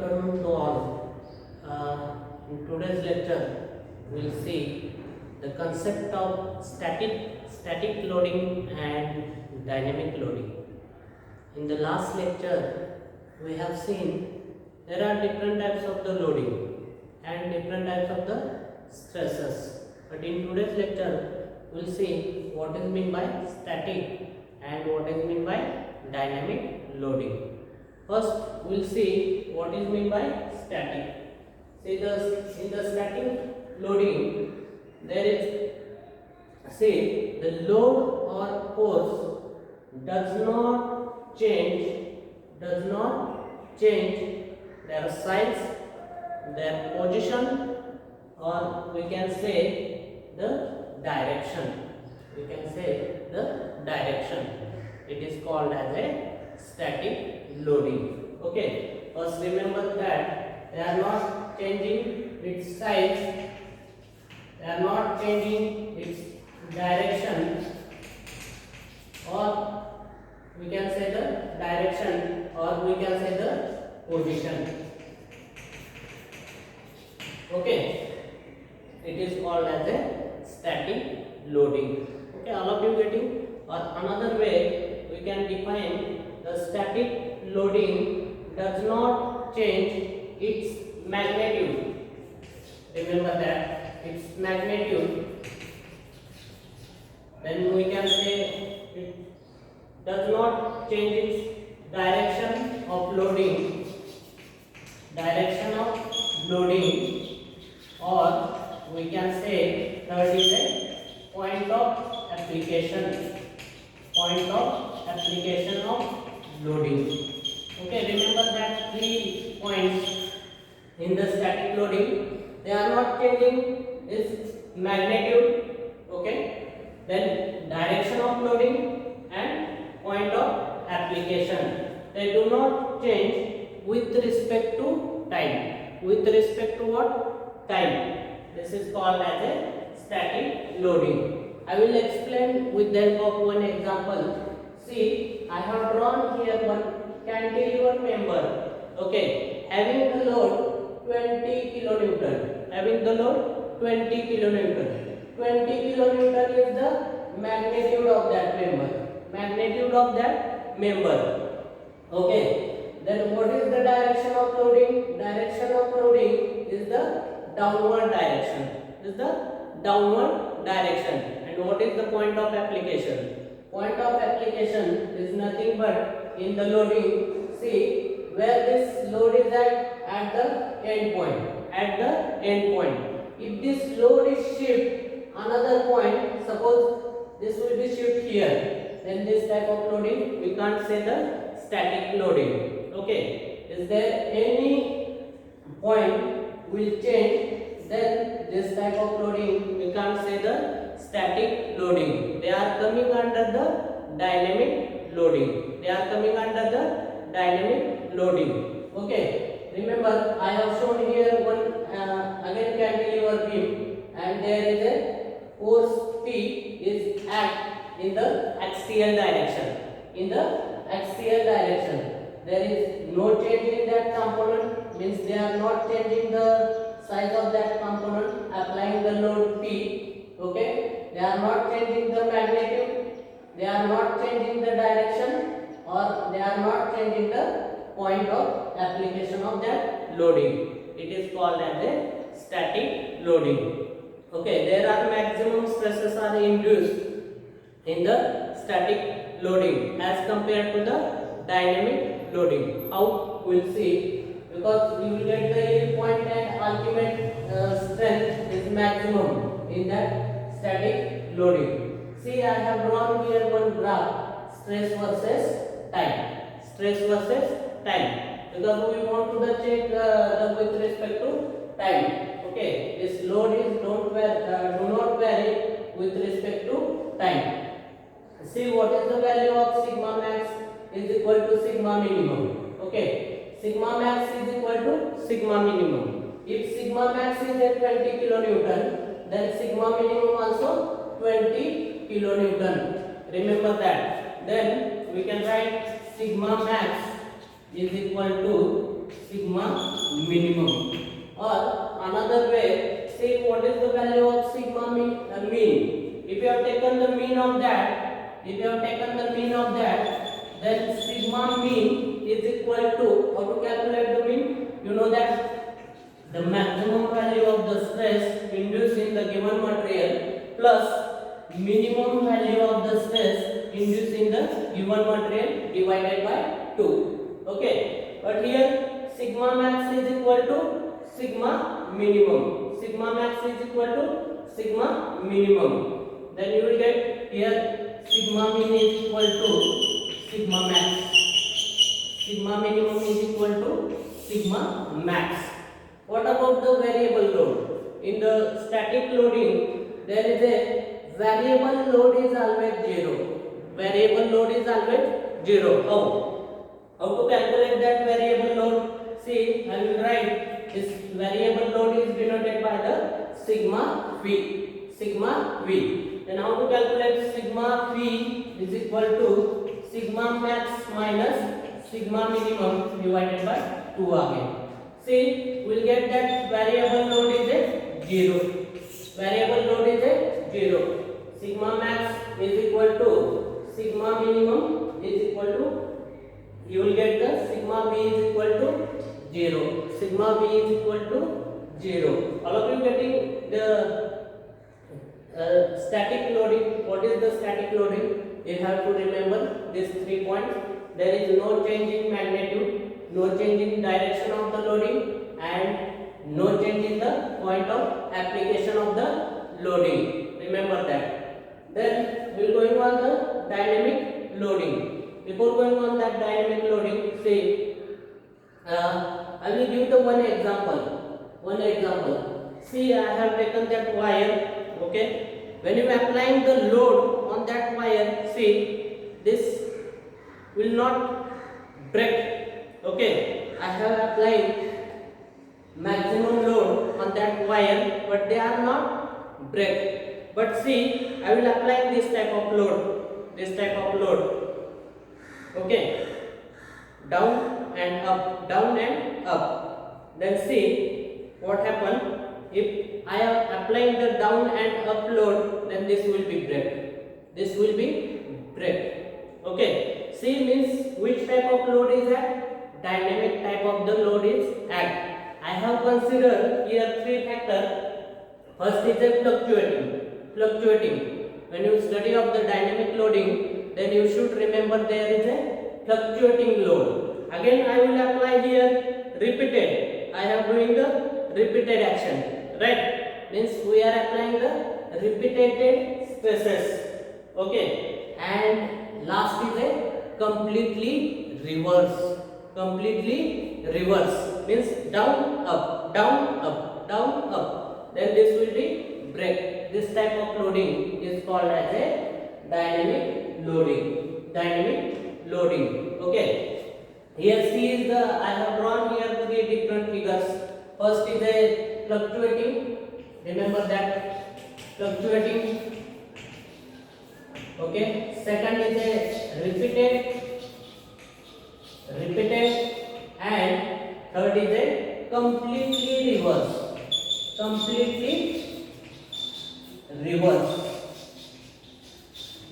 afternoon to all. In today's lecture, we will see the concept of static loading and dynamic loading. In the last lecture, we have seen there are different types of the loading and different types of the stresses. But in today's lecture, we will see what is meant by static and what is meant by dynamic loading. First, we will see what is meant by static. See, in the static loading, there is, say, the load or force does not change their size, their position, or we can say the direction. It is called as a static loading. Okay. First, remember that they are not changing its size, they are not changing its direction, or we can say the direction, or we can say the position. Okay. It is called as a static loading. Okay, all of you getting? Or another way we can define the static loading does not change its magnitude. Remember that its magnitude. Then we can say it does not change its direction of loading, or we can say third is a point of application of loading. Okay, remember that 3 points in the static loading. They are not changing its magnitude, okay, then direction of loading and point of application. They do not change with respect to time. With respect to what? Time. This is called as a static loading. I will explain with the help of one example. See, I have drawn here one cantilever member. Okay, having the load 20 kilonewton. 20 kilonewton is the magnitude of that member. Okay, then what is the direction of loading? Direction of loading is the downward direction. And what is the point of application? Point of application is nothing but in the loading. See where this load is at the end point. If this load is shift another point, suppose this will be shift here, then this type of loading we can't say the static loading. Okay, is there any point will change, then this type of loading we can't say the static loading. They are coming under the dynamic loading. Okay, remember I have shown here one again cantilever beam, and there is a force P is act in the axial direction. There is no change in that component, means they are not changing the size of that component, applying the load P. Okay, they are not changing the magnitude, they are not changing the direction, or they are not changing the point of application of that loading. It is called as a static loading. Okay, there are maximum stresses are induced in the static loading as compared to the dynamic loading. How? We will see, because you will get the yield point and ultimate strength is maximum in that static loading. See, I have drawn here one graph, stress versus time, because we want to check with respect to time. Okay, this load is do not vary with respect to time. See, what is the value of sigma max is equal to sigma minimum. Okay, sigma max is equal to sigma minimum. If sigma max is at 20 kilonewton, then sigma minimum also 20 kilonewton. Remember that. Then we can write sigma max is equal to sigma minimum. Or another way, see what is the value of sigma mean. If you have taken the mean of that, then sigma mean is equal to, how to calculate the mean? You know that the maximum value of the stress induced in the given material plus minimum value of the stress induced in the given material divided by 2. Okay, but here sigma max is equal to sigma minimum. Sigma max is equal to sigma minimum. Then you will get here sigma min is equal to sigma max. Sigma minimum is equal to sigma max. What about the variable load? In the static loading, there is a variable load is always 0. Variable load is always 0. How to calculate that variable load? See, I will write this variable load is denoted by the sigma v. Sigma v. Then how to calculate sigma v is equal to sigma max minus sigma minimum divided by 2 again. See, we'll get that variable load is a 0. Variable load is a 0. Sigma max is equal to sigma minimum is equal to, you will get the sigma v is equal to 0. Sigma v is equal to 0. All of you getting the static loading? What is the static loading? You have to remember these 3 points. There is no change in magnitude, no change in direction of the loading, and no change in the point of application of the loading. Remember that. Then we will going on the dynamic loading. Before going on that dynamic loading, see, I will give the one example. See, I have taken that wire. Okay, when you applying the load on that wire, see, this will not break. Okay, I have applied maximum load on that wire, but they are not break. But see, I will apply this type of load. Okay, down and up, then see what happen. If I am applying the down and up load, then this will be break. Okay, see means which type of load is that? Dynamic type of the load is act. I have considered here 3 factors. First is a fluctuating. When you study of the dynamic loading, then you should remember there is a fluctuating load. Again, I will apply here repeated. I am doing the repeated action, right? Means we are applying the repeated stresses. Okay, and last is a completely reverse. Means down up. Then this will be break. This type of loading is called as a dynamic loading. Okay, here see is the, I have drawn here 3 different figures. First is a fluctuating. Remember that fluctuating. Okay, second is a repeated, and third is a completely reverse.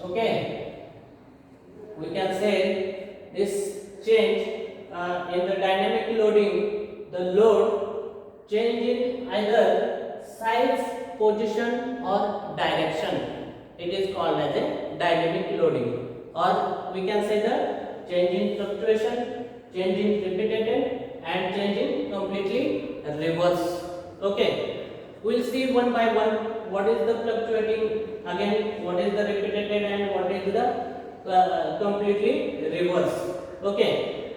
Okay, we can say this change in the dynamic loading, the load change in either size, position or direction. It is called as a dynamic loading. Or we can say the change in fluctuation, change in repeated, and change in completely reverse. Okay, we'll see one by one. What is the fluctuating? Again, what is the repeated and what is the completely reverse? Okay,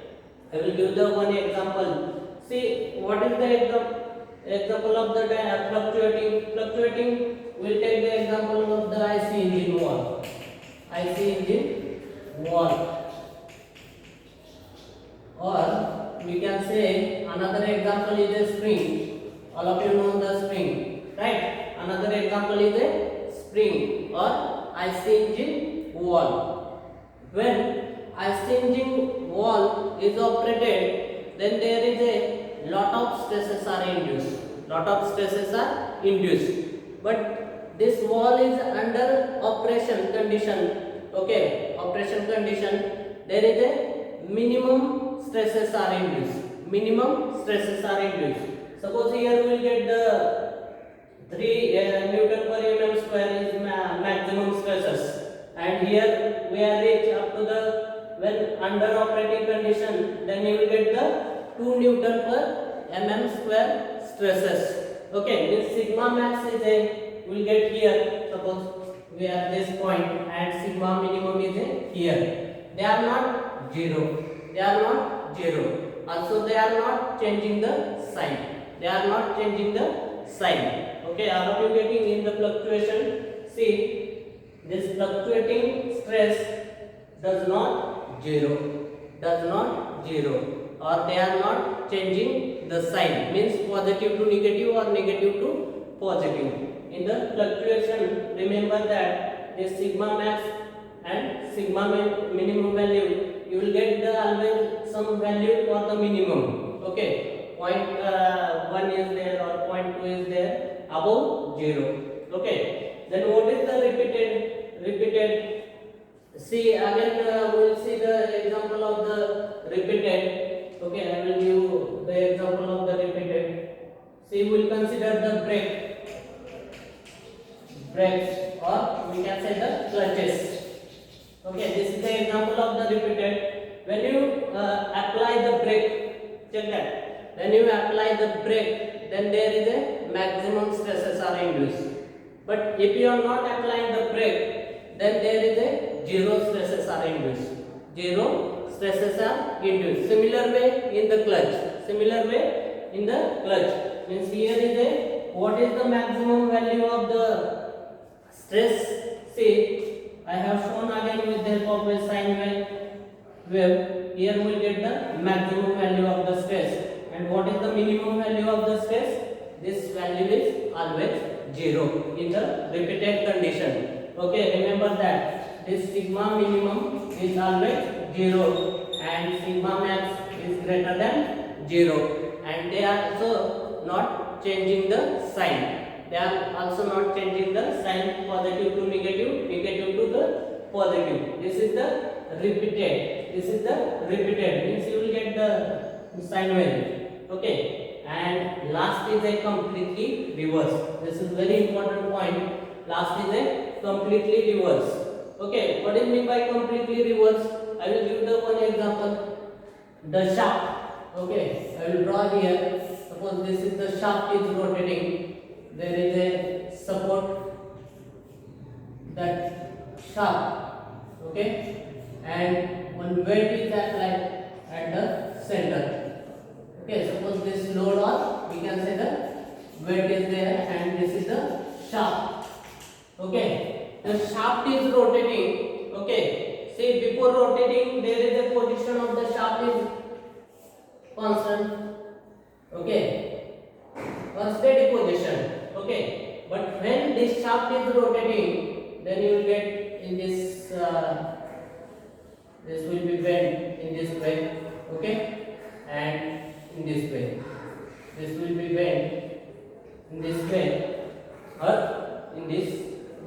I will give the one example. See, what is the example of the fluctuating? We'll take the example of the IC engine wall. Or we can say another example is a spring. All of you know the spring, right? Another example is a spring or IC engine wall. When IC engine wall is operated, then there is a lot of stresses are induced. Lot of stresses are induced. But this wall is under operation condition. Okay, operation condition. There is a minimum stresses are induced. Minimum stresses are induced. Suppose here we will get the 3 Newton per mm square is maximum stresses, and here we are reached up to the when under operating condition, then you will get the 2 Newton per mm square stresses. Okay, this sigma max is a we will get here. Suppose we are this point and sigma minimum is a here. They are not zero. They are not zero. Also, they are not changing the sign. They are not changing the sign. Okay, are you getting in the fluctuation? See, this fluctuating stress does not zero, or they are not changing the sign. Means positive to negative or negative to positive. In the fluctuation, remember that this sigma max and sigma minimum value, you will get the always some value for the minimum. Okay, point 1 is there or point 2 is there above 0. Okay, then what is the repeated? See again, we will see the example of the repeated. Okay, I will give the example of the repeated. See, we will consider the brakes, or we can say the clutches. Okay, this is the example of the repeated. When you apply the brake, check that. When you apply the brake, then there is a maximum stresses are induced. But if you are not applying the brake, then there is a zero stresses are induced. Zero stresses are induced. Similar way in the clutch. Means here is a what is the maximum value of the stress? See, I have shown again with the help of a sine wave. Here we will get the maximum value of the stress. And what is the minimum value of the stress? This value is always 0 in the repeated condition. Okay, remember that this sigma minimum is always 0 and sigma max is greater than 0, and they are also not changing the sign. They are also not changing the sign positive to negative, negative to the positive. This is the repeated. Means you will get the sine wave. Okay, and last is a completely reverse. This is very important point. Last is a completely reverse. Okay, what is mean by completely reverse? I will give the one example. The shaft. Okay, I will draw here. Suppose this is the shaft is rotating. There is a support that shaft. Okay, and one weight is applied at the center. Okay, suppose this load, or we can say the weight is there, and this is the shaft. Okay, the shaft is rotating. Okay, see, before rotating there is a position of the shaft is constant. Okay, or steady position. Okay, but when this shaft is rotating, then you will get in this this will be bent in this way. Okay, and in this way. This will be bent in this way or in this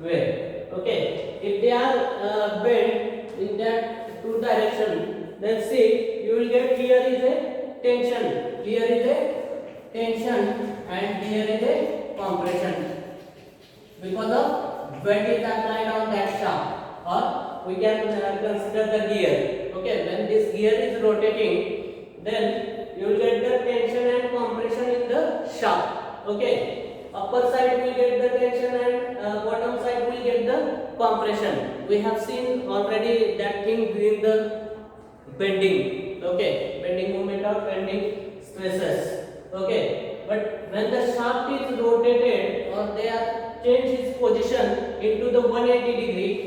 way. Okay, if they are bent in that two direction, then see, you will get here is a tension, here is a tension, and here is a compression because of weight is applied on that shaft. Or we can consider the gear. Okay, when this gear is rotating, then you will get the tension and compression in the shaft. Okay, upper side will get the tension and bottom side will get the compression. We have seen already that thing in the bending. Okay, bending moment or bending stresses. Okay, but when the shaft is rotated or they are changed its position into the 180 degree,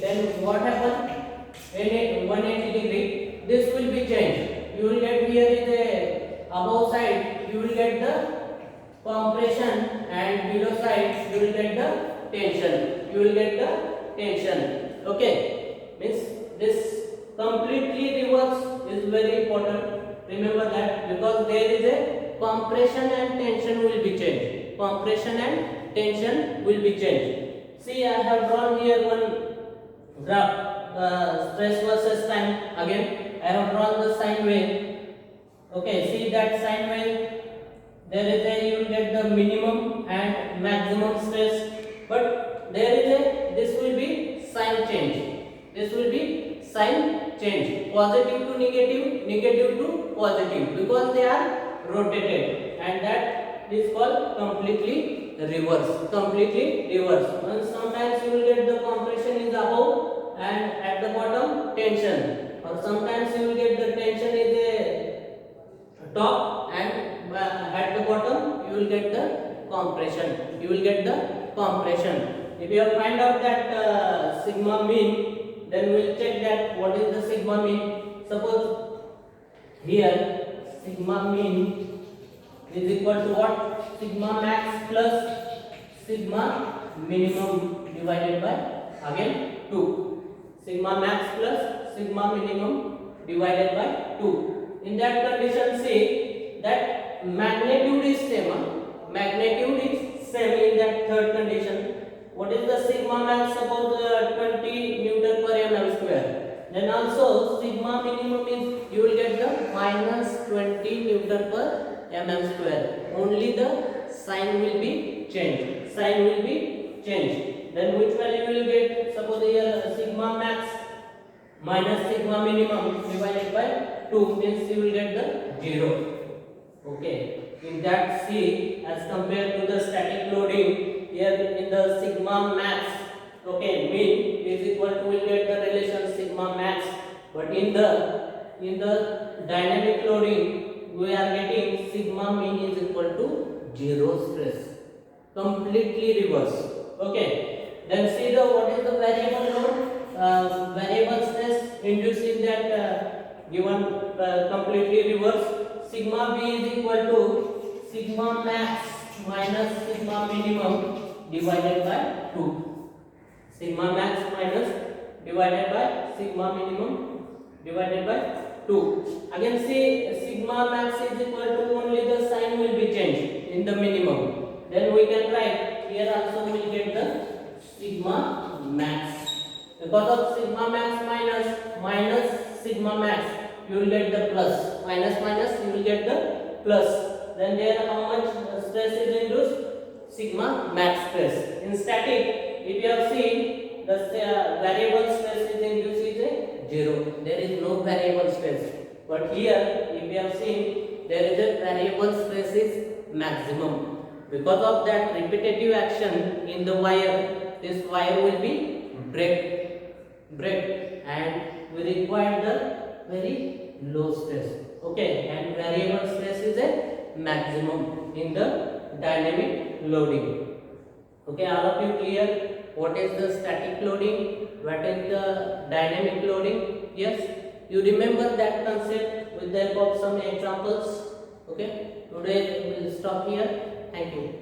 then what happens? In 180 degree, this will be changed. You will get here is a above side, you will get the compression, and below side you will get the tension. Okay, means this completely reverse is very important. Remember that, because there is a compression and tension will be changed. Compression and tension will be changed. See, I have drawn here one graph, stress versus time. Again, I have drawn the sine wave. Okay, see that sine wave. There is a, you will get the minimum and maximum stress, but there is a, this will be sign change. This will be sign change. Positive to negative, negative to positive, because they are rotated, and that is called completely reverse. Completely reverse. And sometimes you will get the compression is above and at the bottom tension, or sometimes you will get the tension is a top and at the bottom you will get the compression. You will get the compression. If you have find out that sigma mean, then we will check that what is the sigma mean. Suppose here sigma mean is equal to what? Sigma max plus sigma minimum divided by again 2. Sigma max plus sigma minimum divided by 2. In that condition, say that magnitude is same. Magnitude is same in that third condition. What is the sigma max? Suppose 20 Newton per mm square. Then also sigma minimum is, you will get the minus 20 Newton per mm square. Only the sign will be changed. Sign will be changed. Then which value will you get? Suppose here sigma max minus sigma minimum divided by 2 means you will get the 0. Okay. In that, see, as compared to the static loading, here in the sigma max, okay, mean is equal to, will get the relation sigma max, but in the dynamic loading we are getting sigma mean is equal to 0 stress. Completely reverse. Okay. Then see the what is the variable load? Variable stress induced in that given completely reverse. Sigma b is equal to sigma max minus sigma minimum divided by 2. Sigma max minus divided by sigma minimum divided by 2. Again, see, sigma max is equal to, only the sign will be changed in the minimum. Then we can write here also we will get the sigma max. Because of sigma max minus sigma max, you will get the plus. Minus you will get the plus. Then there how much stress is induced? Sigma max stress. In static, if you have seen, the variable stress is induced is a 0. There is no variable stress. But here, if you have seen, there is a variable stress is maximum. Because of that repetitive action in the wire, this wire will be break, and we require the very low stress. Okay, and variable stress is a maximum in the dynamic loading. Okay, all of you clear what is the static loading, what is the dynamic loading? Yes, you remember that concept with the help of some examples. Okay, today we will stop here. Thank you.